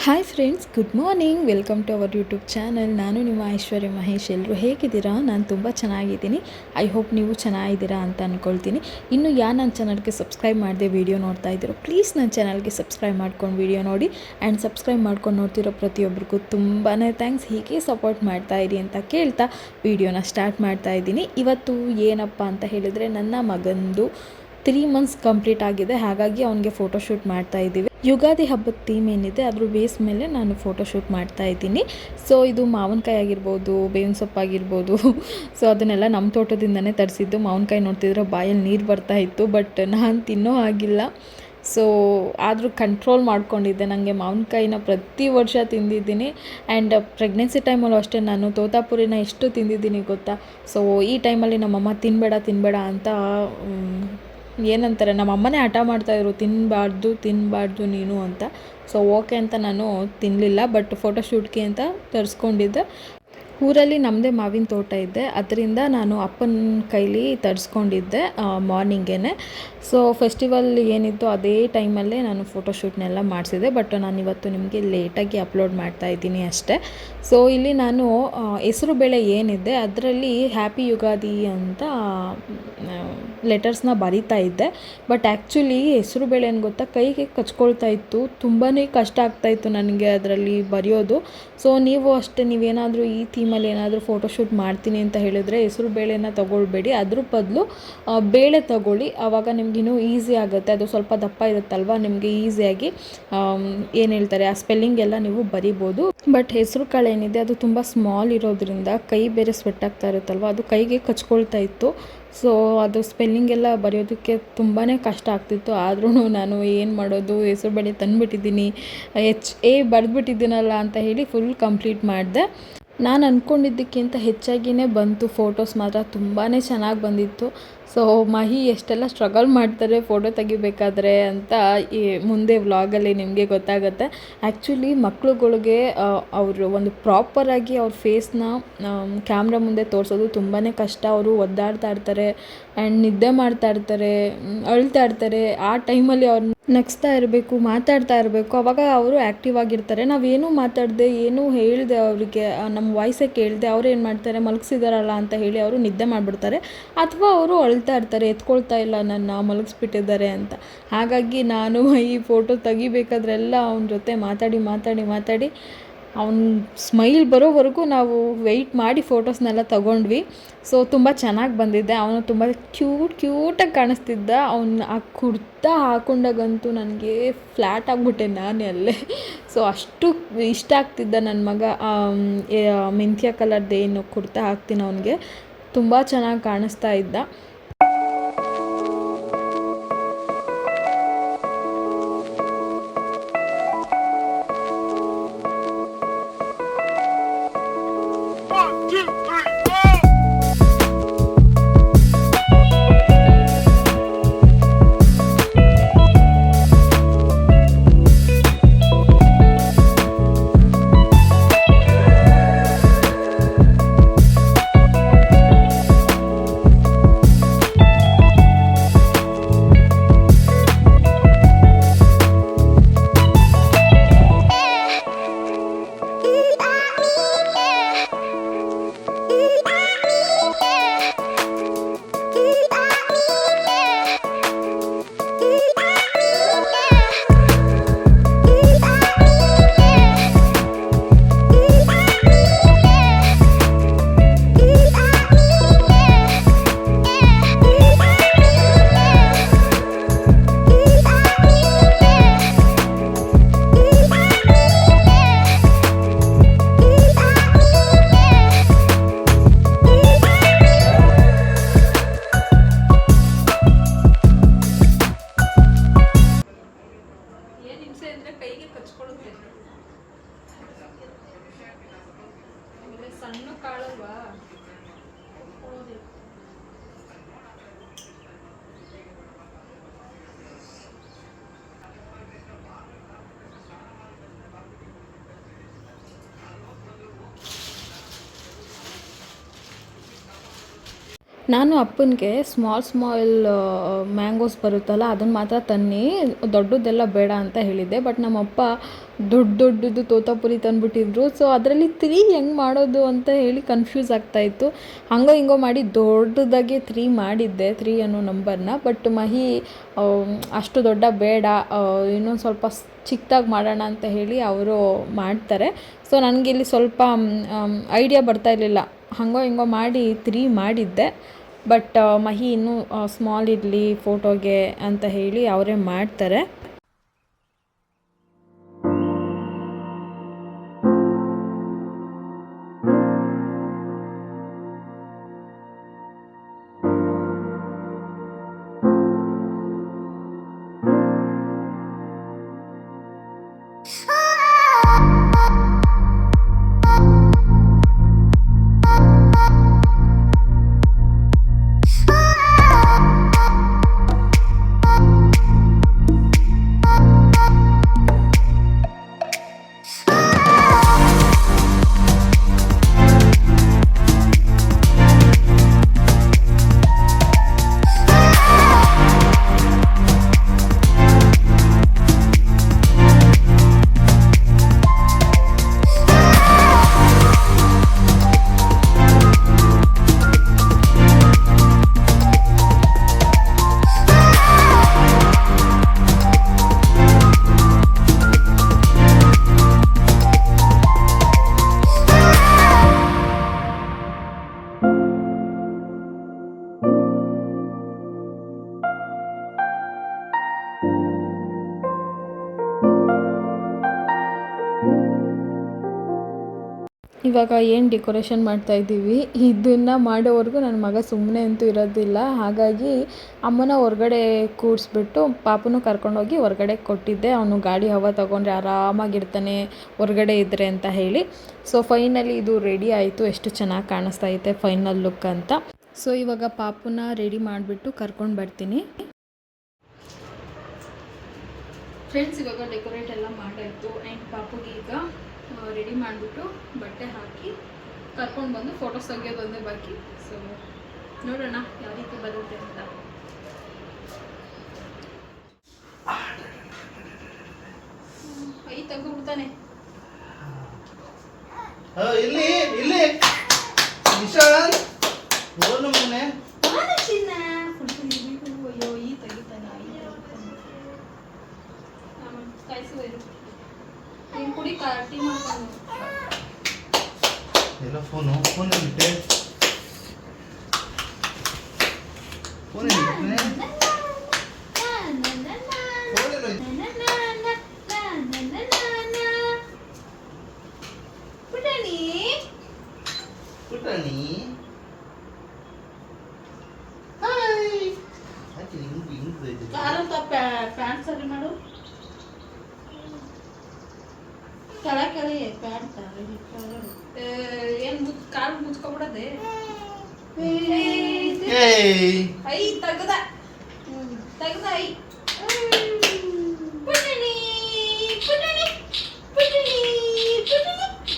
Hi friends, good morning. Welcome to our YouTube channel. ನಾನು ನಿಮ್ಮ ಐಶ್ವರ್ಯ ಮಹೇಶ್. ಎಲ್ಲರೂ ಹೇಗಿದ್ದೀರಾ? ನಾನು ತುಂಬ ಚೆನ್ನಾಗಿದ್ದೀನಿ. ಐ ಹೋಪ್ ನೀವು ಚೆನ್ನಾಗಿದ್ದೀರಾ ಅಂತ ಅಂದ್ಕೊಳ್ತೀನಿ. ಇನ್ನು ನನ್ನ ಚಾನಲ್ಗೆ ಸಬ್ಸ್ಕ್ರೈಬ್ ಮಾಡದೆ ವೀಡಿಯೋ ನೋಡ್ತಾ ಇದ್ದೀರೋ, ಪ್ಲೀಸ್ ನನ್ನ ಚಾನಲ್ಗೆ ಸಬ್ಸ್ಕ್ರೈಬ್ ಮಾಡ್ಕೊಂಡು ವೀಡಿಯೋ ನೋಡಿ. ಆ್ಯಂಡ್ ಸಬ್ಸ್ಕ್ರೈಬ್ ಮಾಡ್ಕೊಂಡು ನೋಡ್ತಿರೋ ಪ್ರತಿಯೊಬ್ಬರಿಗೂ ತುಂಬಾ ಥ್ಯಾಂಕ್ಸ್. ಹೀಗೆ ಸಪೋರ್ಟ್ ಮಾಡ್ತಾ ಇರಿ ಅಂತ ಕೇಳ್ತಾ ವೀಡಿಯೋನ ಸ್ಟಾರ್ಟ್ ಮಾಡ್ತಾ ಇದ್ದೀನಿ. ಇವತ್ತು ಏನಪ್ಪ ಅಂತ ಹೇಳಿದರೆ, ನನ್ನ ಮಗಂದು 3 months ಕಂಪ್ಲೀಟ್ ಆಗಿದೆ. ಹಾಗಾಗಿ ಅವನಿಗೆ ಫೋಟೋಶೂಟ್ ಮಾಡ್ತಾ ಇದ್ದೀವಿ. ಯುಗಾದಿ ಹಬ್ಬದ ಥೀಮ್ ಏನಿದೆ ಅದ್ರ ಬೇಸ್ ಮೇಲೆ ನಾನು ಫೋಟೋಶೂಟ್ ಮಾಡ್ತಾ ಇದ್ದೀನಿ. ಸೊ ಇದು ಮಾವಿನಕಾಯಿ ಆಗಿರ್ಬೋದು, ಬೇವಿನ ಸೊಪ್ಪಾಗಿರ್ಬೋದು. ಸೊ ಅದನ್ನೆಲ್ಲ ನಮ್ಮ ತೋಟದಿಂದನೇ ತರಿಸಿದ್ದು. ಮಾವಿನಕಾಯಿ ನೋಡ್ತಿದ್ರೆ ಬಾಯಲ್ಲಿ ನೀರು ಬರ್ತಾ ಇತ್ತು, ಬಟ್ ನಾನು ತಿನ್ನೋ ಆಗಿಲ್ಲ. ಸೊ ಆದರೂ ಕಂಟ್ರೋಲ್ ಮಾಡ್ಕೊಂಡಿದ್ದೆ. ನನಗೆ ಮಾವಿನಕಾಯಿನ ಪ್ರತಿ ವರ್ಷ ತಿಂದಿದ್ದೀನಿ. ಆ್ಯಂಡ್ ಪ್ರೆಗ್ನೆನ್ಸಿ ಟೈಮಲ್ಲೂ ಅಷ್ಟೇ, ನಾನು ತೋತಾಪುರಿನ ಎಷ್ಟು ತಿಂದಿದ್ದೀನಿ ಗೊತ್ತಾ. ಸೊ ಈ ಟೈಮಲ್ಲಿ ನಮ್ಮಮ್ಮ ತಿನ್ನಬೇಡ ಅಂತ ಏನಂತಾರೆ, ನಮ್ಮ ಅಮ್ಮನೇ ಹಠ ಮಾಡ್ತಾಯಿದ್ರು, ತಿನ್ನಬಾರ್ದು ನೀನು ಅಂತ. ಸೊ ಓಕೆ ಅಂತ ನಾನು ತಿನ್ನಲಿಲ್ಲ, ಬಟ್ ಫೋಟೋಶೂಟ್ಗೆ ಅಂತ ತರಿಸ್ಕೊಂಡಿದ್ದೆ. ಊರಲ್ಲಿ ನಮ್ಮದೇ ಮಾವಿನ ತೋಟ ಇದೆ, ಅದರಿಂದ ನಾನು ಅಪ್ಪನ ಕೈಲಿ ತರಿಸ್ಕೊಂಡಿದ್ದೆ ಮಾರ್ನಿಂಗೇ. ಸೊ ಫೆಸ್ಟಿವಲ್ ಏನಿತ್ತು ಅದೇ ಟೈಮಲ್ಲೇ ನಾನು ಫೋಟೋಶೂಟ್ನೆಲ್ಲ ಮಾಡಿಸಿದೆ. ಬಟ್ ನಾನು ಇವತ್ತು ನಿಮಗೆ ಲೇಟಾಗಿ ಅಪ್ಲೋಡ್ ಮಾಡ್ತಾ ಇದ್ದೀನಿ ಅಷ್ಟೇ. ಸೊ ಇಲ್ಲಿ ನಾನು ಹೆಸರು ಬೇಳೆ ಏನಿದೆ ಅದರಲ್ಲಿ ಹ್ಯಾಪಿ ಯುಗಾದಿ ಅಂತ ಲೆಟರ್ಸ್ನ ಬರಿತಾ ಇದ್ದೆ. ಬಟ್ ಆ್ಯಕ್ಚುಲಿ ಹೆಸರು ಬೇಳೆ ಏನು ಗೊತ್ತಾ, ಕೈಗೆ ಕಚ್ಕೊಳ್ತಾ ಇತ್ತು. ತುಂಬಾ ಕಷ್ಟ ಆಗ್ತಾಯಿತ್ತು ನನಗೆ ಅದರಲ್ಲಿ ಬರೆಯೋದು. ಸೊ ನೀವು ಅಷ್ಟೇ, ನೀವೇನಾದರೂ ಈ ಥೀಮಲ್ಲಿ ಏನಾದರೂ ಫೋಟೋಶೂಟ್ ಮಾಡ್ತೀನಿ ಅಂತ ಹೇಳಿದ್ರೆ ಹೆಸರು ಬೇಳೆನ ತೊಗೊಳ್ಬೇಡಿ, ಅದ್ರ ಬದಲು ಬೇಳೆ ತೊಗೊಳ್ಳಿ. ಆವಾಗ ನಿಮಗಿನ್ನೂ ಈಸಿ ಆಗುತ್ತೆ. ಅದು ಸ್ವಲ್ಪ ದಪ್ಪ ಇರುತ್ತಲ್ವ, ನಿಮಗೆ ಈಸಿಯಾಗಿ ಏನು ಹೇಳ್ತಾರೆ ಆ ಸ್ಪೆಲ್ಲಿಂಗ್ ಎಲ್ಲ ನೀವು ಬರಿಬೋದು. ಬಟ್ ಹೆಸರು ಕಾಳು ಏನಿದೆ ಅದು ತುಂಬ ಸ್ಮಾಲ್ ಇರೋದ್ರಿಂದ ಕೈ ಬೇರೆ ಸ್ವೆಟ್ ಆಗ್ತಾ ಇರುತ್ತಲ್ವ, ಅದು ಕೈಗೆ ಕಚ್ಕೊಳ್ತಾ ಇತ್ತು. ಸೊ ಅದು ಸ್ಪೆಲ್ಲಿಂಗ್ ಎಲ್ಲ ಬರೆಯೋದಕ್ಕೆ ತುಂಬಾ ಕಷ್ಟ ಆಗ್ತಿತ್ತು. ಆದ್ರೂ ನಾನು ಏನು ಮಾಡೋದು, ಹೆಸರು ಬೇಳೆ ತಂದುಬಿಟ್ಟಿದ್ದೀನಿ, HA ಬರೆದ್ಬಿಟ್ಟಿದ್ದೀನಲ್ಲ ಅಂತ ಹೇಳಿ ಫುಲ್ ಕಂಪ್ಲೀಟ್ ಮಾಡಿದೆ. ನಾನು ಅಂದ್ಕೊಂಡಿದ್ದಕ್ಕಿಂತ ಹೆಚ್ಚಾಗಿಯೇ ಬಂತು. ಫೋಟೋಸ್ ಮಾತ್ರ ತುಂಬಾ ಚೆನ್ನಾಗಿ ಬಂದಿತ್ತು. ಸೊ ಮಹಿ ಎಷ್ಟೆಲ್ಲ ಸ್ಟ್ರಗಲ್ ಮಾಡ್ತಾರೆ ಫೋಟೋ ತೆಗಿಬೇಕಾದ್ರೆ ಅಂತ ಈ ಮುಂದೆ ವ್ಲಾಗಲ್ಲಿ ನಿಮಗೆ ಗೊತ್ತಾಗುತ್ತೆ. ಆ್ಯಕ್ಚುಲಿ ಮಕ್ಳುಗಳಿಗೆ ಅವರು ಒಂದು ಪ್ರಾಪರಾಗಿ ಅವ್ರ ಫೇಸ್ನ ಕ್ಯಾಮ್ರಾ ಮುಂದೆ ತೋರಿಸೋದು ತುಂಬಾ ಕಷ್ಟ. ಅವರು ಒದ್ದಾಡ್ತಾ ಇರ್ತಾರೆ ಆ್ಯಂಡ್ ನಿದ್ದೆ ಮಾಡ್ತಾ ಇರ್ತಾರೆ, ಅಳ್ತಾ ಇರ್ತಾರೆ. ಆ ಟೈಮಲ್ಲಿ ಅವ್ರನ್ನ ನಗಿಸ್ತಾ ಇರಬೇಕು, ಮಾತಾಡ್ತಾ ಇರಬೇಕು. ಆವಾಗ ಅವರು ಆ್ಯಕ್ಟಿವ್ ಆಗಿರ್ತಾರೆ. ನಾವೇನೂ ಮಾತಾಡದೆ, ಏನೂ ಹೇಳಿದೆ ಅವರಿಗೆ, ನಮ್ಮ ವಾಯ್ಸೇ ಕೇಳಿದೆ, ಅವ್ರು ಏನು ಮಾಡ್ತಾರೆ, ಮಲಗಿಸಿದಾರಲ್ಲ ಅಂತ ಹೇಳಿ ಅವರು ನಿದ್ದೆ ಮಾಡಿಬಿಡ್ತಾರೆ. ಅಥವಾ ಅವರು ಅಳ್ತಾ ಇರ್ತಾರೆ, ಎತ್ಕೊಳ್ತಾ ಇಲ್ಲ, ನನ್ನ ಮಲಗಿಸ್ಬಿಟ್ಟಿದ್ದಾರೆ ಅಂತ. ಹಾಗಾಗಿ ನಾನು ಈ ಫೋಟೋ ತೆಗಿಬೇಕಾದ್ರೆಲ್ಲ ಅವನ ಜೊತೆ ಮಾತಾಡಿ ಅವ್ನ ಸ್ಮೈಲ್ ಬರೋವರೆಗೂ ನಾವು ವೆಯ್ಟ್ ಮಾಡಿ ಫೋಟೋಸ್ನೆಲ್ಲ ತಗೊಂಡ್ವಿ. ಸೊ ತುಂಬ ಚೆನ್ನಾಗಿ ಬಂದಿದ್ದೆ. ಅವನು ತುಂಬ ಕ್ಯೂಟಾಗಿ ಕಾಣಿಸ್ತಿದ್ದ. ಅವನು ಆ ಕುರ್ತಾ ಹಾಕೊಂಡಾಗಂತೂ ನನಗೆ ಫ್ಲ್ಯಾಟ್ ಆಗಿಬಿಟ್ಟೆ ನಾನೇ ಅಲ್ಲೇ. ಸೊ ಅಷ್ಟು ಇಷ್ಟ ಆಗ್ತಿದ್ದ ನನ್ನ ಮಗ. ಮೆಂತ್ಯ ಕಲರ್ದೇನು ಕುರ್ತಾ ಹಾಕ್ತೀನಿ ಅವನಿಗೆ, ತುಂಬ ಚೆನ್ನಾಗಿ ಕಾಣಿಸ್ತಾ ಇದ್ದ. ಕೈಗೆ ಕಚ್ಕೊಳ್ಳುತ್ತೆ. ಸಣ್ಣ ಕಾಳಲ್ವಾ, ನಾನು ಅಪ್ಪನಿಗೆ ಸ್ಮಾಲ್ ಮ್ಯಾಂಗೋಸ್ ಬರುತ್ತಲ್ಲ ಅದನ್ನು ಮಾತ್ರ ತನ್ನಿ, ದೊಡ್ಡದೆಲ್ಲ ಬೇಡ ಅಂತ ಹೇಳಿದ್ದೆ. ಬಟ್ ನಮ್ಮಪ್ಪ ದೊಡ್ಡದು ತೋತಾಪುರಿ ತಂದುಬಿಟ್ಟಿದ್ರು. ಸೊ ಅದರಲ್ಲಿ 3 ಹೆಂಗೆ ಮಾಡೋದು ಅಂತ ಹೇಳಿ ಕನ್ಫ್ಯೂಸ್ ಆಗ್ತಾಯಿತ್ತು. ಹಂಗೋ ಹಿಂಗೋ ಮಾಡಿ ದೊಡ್ಡದಾಗಿ 3 ಮಾಡಿದ್ದೆ, 3 ಅನ್ನೋ ನಂಬರ್ನ. ಬಟ್ ಮಹಿ ಅಷ್ಟು ದೊಡ್ಡ ಬೇಡ, ಇನ್ನೊಂದು ಸ್ವಲ್ಪ ಚಿಕ್ಕದಾಗಿ ಮಾಡೋಣ ಅಂತ ಹೇಳಿ ಅವರು ಮಾಡ್ತಾರೆ. ಸೊ ನನಗಿಲ್ಲಿ ಸ್ವಲ್ಪ ಐಡಿಯಾ ಬರ್ತಾಯಿರಲಿಲ್ಲ, ಹಂಗೋ ಹಿಂಗೋ ಮಾಡಿ 3 ಮಾಡಿದ್ದೆ. ಬಟ್ ಮಹಿ ಇನ್ನೂ ಸ್ಮಾಲ್ ಇರಲಿ ಫೋಟೋಗೆ ಅಂತ ಹೇಳಿ ಅವರೇ ಮಾಡ್ತಾರೆ. ಇವಾಗ ಏನು ಡೆಕೋರೇಷನ್ ಮಾಡ್ತಾಯಿದ್ದೀವಿ, ಇದನ್ನು ಮಾಡೋವರೆಗೂ ನನ್ನ ಮಗ ಸುಮ್ಮನೆ ಅಂತೂ ಇರೋದಿಲ್ಲ. ಹಾಗಾಗಿ ಅಮ್ಮನ ಹೊರಗಡೆ ಕೂರಿಸ್ಬಿಟ್ಟು ಪಾಪನೂ ಕರ್ಕೊಂಡೋಗಿ ಹೊರಗಡೆ ಕೊಟ್ಟಿದ್ದೆ. ಅವನು ಗಾಡಿ ಹವಾ ತೊಗೊಂಡ್ರೆ ಆರಾಮಾಗಿರ್ತಾನೆ ಹೊರಗಡೆ ಇದ್ದರೆ ಅಂತ ಹೇಳಿ. ಸೊ ಫೈನಲಿ ಇದು ರೆಡಿ ಆಯಿತು. ಎಷ್ಟು ಚೆನ್ನಾಗಿ ಕಾಣಿಸ್ತಾ ಐತೆ ಫೈನಲ್ ಲುಕ್ ಅಂತ. ಸೊ ಇವಾಗ ಪಾಪುನ ರೆಡಿ ಮಾಡಿಬಿಟ್ಟು ಕರ್ಕೊಂಡು ಬರ್ತೀನಿ. ಫ್ರೆಂಡ್ಸ್, ಇವಾಗ ಡೆಕೋರೇಟ್ ಎಲ್ಲ ಮಾಡಾಯಿತು. ಆ್ಯಂಡ್ ಪಾಪುಗೆ ಈಗ ರೆಡಿ ಮಾಡಿಬಿಟ್ಟು ಬಟ್ಟೆ ಹಾಕಿ ಕರ್ಕೊಂಡು ಬಂದು ಫೋಟೋಸ್ ತೆಗಿಯೋದೊಂದೇ ಬಾಕಿ. ಸೊ ನೋಡೋಣ ಯಾವ ರೀತಿ ಬರುತ್ತೆ ಅಂತ. ತೆಗೆದುಬಿಡ್ತಾನೆ. ಇಲ್ಲಿ ಇಲ್ಲಿ ವಿಶಾಲ್ ಓನು ಮನೆ ಚಿನ್ನ ಅಯ್ಯೋ ಈ ತೆಗಿತಾನೆ. ಕಾಯಿಸುವುದು ನೀನು ಕುಡಿ ಟೀ ಮಾಡ್ಕೊಂಡು ಎಲ್ಲ ಫೋನ್ ಇಟ್ಟೆ ಫೋನ್ ಪುಟಾಣಿ ಹಾಯ್ ಆಚೆ ಹಿಂಗ್ ಕಾರಂತ ಪ್ಯಾಂಟ್ ಸರಿ ಮಾಡು. ಕೆಳಗೆ ಪ್ಯಾಂಟ್ ಏನು ಕಾಲು ಮುಚ್ಕೊಬಿಡದೆ. ಐ ತೆಗ್ದ ಐ ಪುಟಣಿ ಪುಟಣಿ ಪುಟಣಿ ಪುಟಣಿ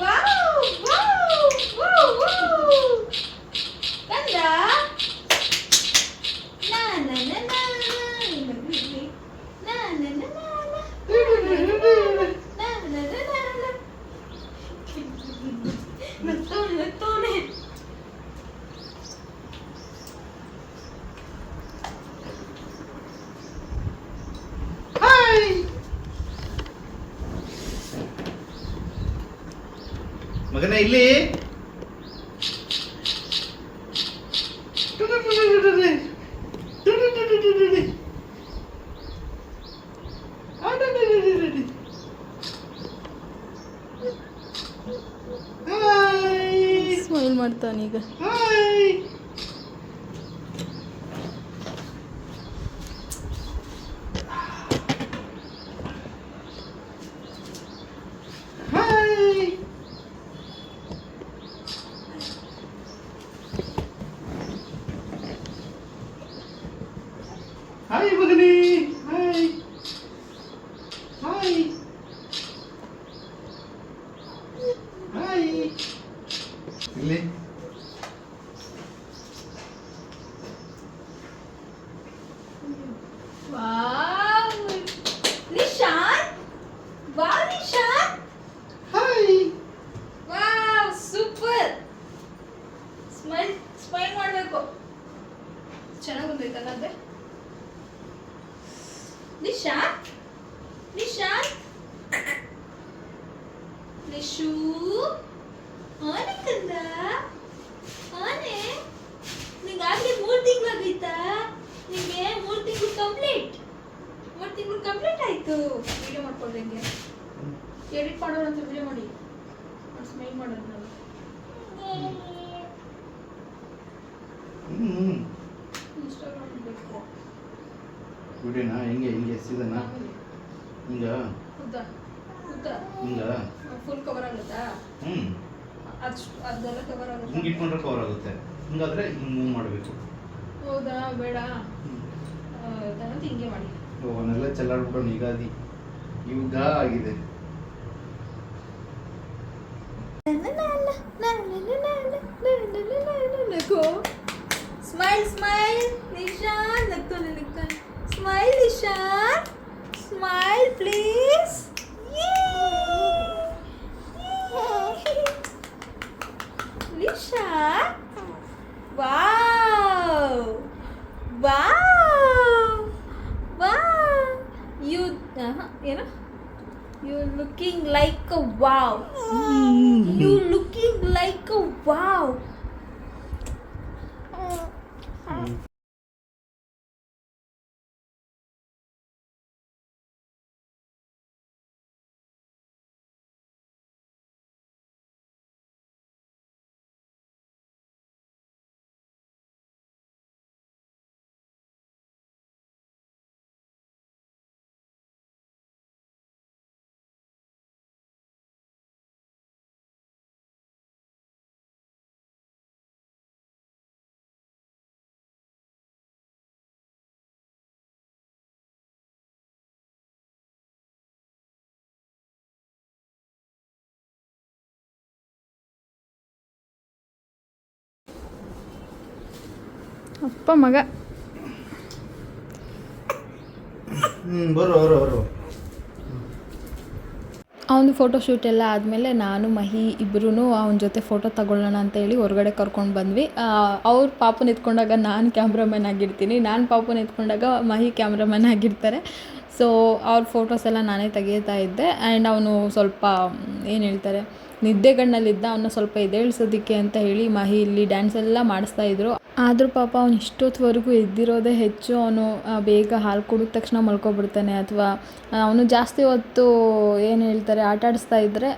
ವಾವ್ ವಾವ್ ವಾವ್ ವಾವ್ ಕಂದ ನಾ ನಾ ನಾ ನಾ ನಾ ನಾ ನಾ ನಗ್ತೋನೆ. ಮಗನ ಇಲ್ಲಿ ಸ್ಮೈಲ್ ಮಾಡ್ತಾನೀಗ. ಹಾಯ್ ಮಗನೇ, ಹಾಯ್ ಹಾಯ್ ಹಾಯ್. ಇಲ್ಲಿ ನಿಶು ಆನೆ ಕಂದ ಆನೆ ನಿಂಗಾಗಲೇ 3 ತಿಂಗಳಾಗೈತಾ ನಿಮಗೆ 3 ತಿಂಗಳು ಕಂಪ್ಲೀಟ್ ಆಯ್ತು ವಿಡಿಯೋ ಮಾಡ್ಕೊಳ್ದಂಗೆ ಎಡಿಟ್ ಮಾಡೋರು ಅಂತ ವಿಡಿಯೋ ಮಾಡಿ ಸ್ಮೈಲ್ ಮಾಡೋದು ನಾವು ಇನ್ಸ್ಟಾಗ್ರಾಮ್ ಬೇಕು ವಿಡಿಯೋನಾ ಹೆಂಗೆ ಸೀದನ ಹಿಂಗ ಉದ್ದ ಹಿಂಗ ಫುಲ್ ಕವರ್ ಆಗುತ್ತಾ ಅದೆಲ್ಲ ಕವರ್ ಆಗುತ್ತೆ ಹಿಂಗೆ ಇಟ್ಕೊಂಡ್ರೆ ಕವರ್ ಆಗುತ್ತೆ ಹಿಂಗಾದ್ರೆ ಹಿಂಗೆ ಮೂವ್ ಮಾಡಬೇಕು ಹೌದಾ ಬೇಡ ತಗೊಂಡು ಹಿಂಗೆ ಮಾಡಿ ಅವನ್ನೆಲ್ಲ ಚೆಲ್ಲಾಡ್ಬಿಟ್ಟು ಯುಗಾದಿ ಯುಗ ಆಗಿದೆ ಸ್ಮೈಲ್ ನಿಶಾನ್ ನಗ್ತಾನೆ smile Nishan smile please Nishan wow you ಏನು you looking like a wow you looking like a wow ಅಪ್ಪ ಮಗ ಬರು ಅವನು ಫೋಟೋಶೂಟ್ ಎಲ್ಲ ಆದಮೇಲೆ ನಾನು ಮಹಿ ಇಬ್ಬರೂ ಅವನ ಜೊತೆ ಫೋಟೋ ತಗೊಳ್ಳೋಣ ಅಂತ ಹೇಳಿ ಹೊರಗಡೆ ಕರ್ಕೊಂಡು ಬಂದ್ವಿ. ಅವ್ರು ಪಾಪನ ಎತ್ಕೊಂಡಾಗ ನಾನು ಕ್ಯಾಮ್ರಾಮನ್ ಆಗಿರ್ತೀನಿ, ನಾನು ಪಾಪನ ಎತ್ಕೊಂಡಾಗ ಮಹಿ ಕ್ಯಾಮ್ರಾಮನ್ ಆಗಿರ್ತಾರೆ. ಸೊ ಅವ್ರ ಫೋಟೋಸ್ ಎಲ್ಲ ನಾನೇ ತೆಗಿತಾ ಇದ್ದೆ. ಆ್ಯಂಡ್ ಅವನು ಸ್ವಲ್ಪ ಏನು ಹೇಳ್ತಾರೆ ನಿದ್ದೆಗಣ್ಣಲ್ಲಿದ್ದ, ಅವನ್ನ ಸ್ವಲ್ಪ ಎದ್ದೇಳಿಸೋದಕ್ಕೆ ಅಂತ ಹೇಳಿ ಮಹಿ ಇಲ್ಲಿ ಡ್ಯಾನ್ಸ್ ಎಲ್ಲ ಮಾಡಿಸ್ತಾಯಿದ್ರು. ಆದರೂ ಪಾಪ ಅವ್ನು ಇಷ್ಟೊತ್ತವರೆಗೂ ಎದ್ದಿರೋದೇ ಹೆಚ್ಚು. ಅವನು ಬೇಗ ಹಾಲು ಕುಡಿದ ತಕ್ಷಣ ಮಲ್ಕೊಬಿಡ್ತಾನೆ, ಅಥವಾ ಅವನು ಜಾಸ್ತಿ ಹೊತ್ತು ಏನು ಹೇಳ್ತಾರೆ ಆಟ ಆಡಿಸ್ತಾ ಇದ್ದರೆ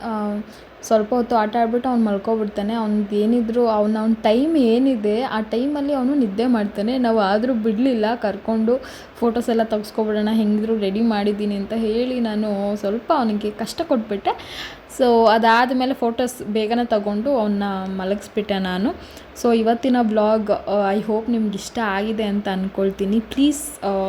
ಸ್ವಲ್ಪ ಹೊತ್ತು ಆಟ ಆಡ್ಬಿಟ್ಟು ಅವ್ನು ಮಲ್ಕೊಬಿಡ್ತಾನೆ. ಅವ್ನದ್ದು ಏನಿದ್ರು ಅವ್ನ ಟೈಮ್ ಏನಿದೆ ಆ ಟೈಮಲ್ಲಿ ಅವನು ನಿದ್ದೆ ಮಾಡ್ತಾನೆ. ನಾವು ಆದರೂ ಬಿಡಲಿಲ್ಲ, ಕರ್ಕೊಂಡು ಫೋಟೋಸ್ ಎಲ್ಲ ತೆಗೆಸ್ಕೊಬಿಡೋಣ, ಹೆಂಗಿದ್ರು ರೆಡಿ ಮಾಡಿದ್ದೀನಿ ಅಂತ ಹೇಳಿ ನಾನು ಸ್ವಲ್ಪ ಅವನಿಗೆ ಕಷ್ಟ ಕೊಟ್ಬಿಟ್ಟೆ. ಸೊ ಅದಾದಮೇಲೆ ಫೋಟೋಸ್ ಬೇಗನೆ ತಗೊಂಡು ಅವನ್ನ ಮಲಗಿಸ್ಬಿಟ್ಟೆ ನಾನು. ಸೊ ಇವತ್ತಿನ ಬ್ಲಾಗ್ ಐ ಹೋಪ್ ನಿಮ್ಗೆ ಇಷ್ಟ ಆಗಿದೆ ಅಂತ ಅಂದ್ಕೊಳ್ತೀನಿ. ಪ್ಲೀಸ್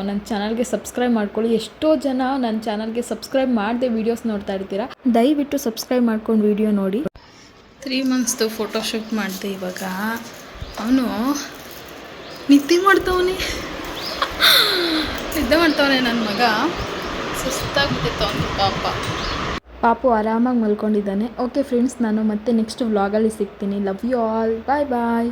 ನನ್ನ ಚಾನಲ್ಗೆ ಸಬ್ಸ್ಕ್ರೈಬ್ ಮಾಡ್ಕೊಳ್ಳಿ. ಎಷ್ಟೋ ಜನ ನನ್ನ ಚಾನಲ್ಗೆ ಸಬ್ಸ್ಕ್ರೈಬ್ ಮಾಡದೆ ವೀಡಿಯೋಸ್ ನೋಡ್ತಾ ಇರ್ತೀರಾ, ದಯವಿಟ್ಟು ಸಬ್ಸ್ಕ್ರೈಬ್ ಮಾಡ್ಕೊಂಡು ವೀಡಿಯೋ ನೋಡಿ. 3 ಮಂತ್ಸ್ದು ಫೋಟೋಶೂಟ್ ಮಾಡಿದೆ. ಇವಾಗ ಅವನು ನಿದ್ದೆ ಮಾಡ್ತವನೆ ನನ್ನ ಮಗ. ಸುಸ್ತಾಗ್ಬಿಟ್ಟಿತ್ತು ಅವನು. ಪಾಪು ಆರಾಮಾಗಿ ಮಲ್ಕೊಂಡಿದ್ದಾನೆ. ಓಕೆ ಫ್ರೆಂಡ್ಸ್, ನಾನು ಮತ್ತೆ ನೆಕ್ಸ್ಟ್ ವ್ಲಾಗಲ್ಲಿ ಸಿಗ್ತೀನಿ. Love you all, bye bye.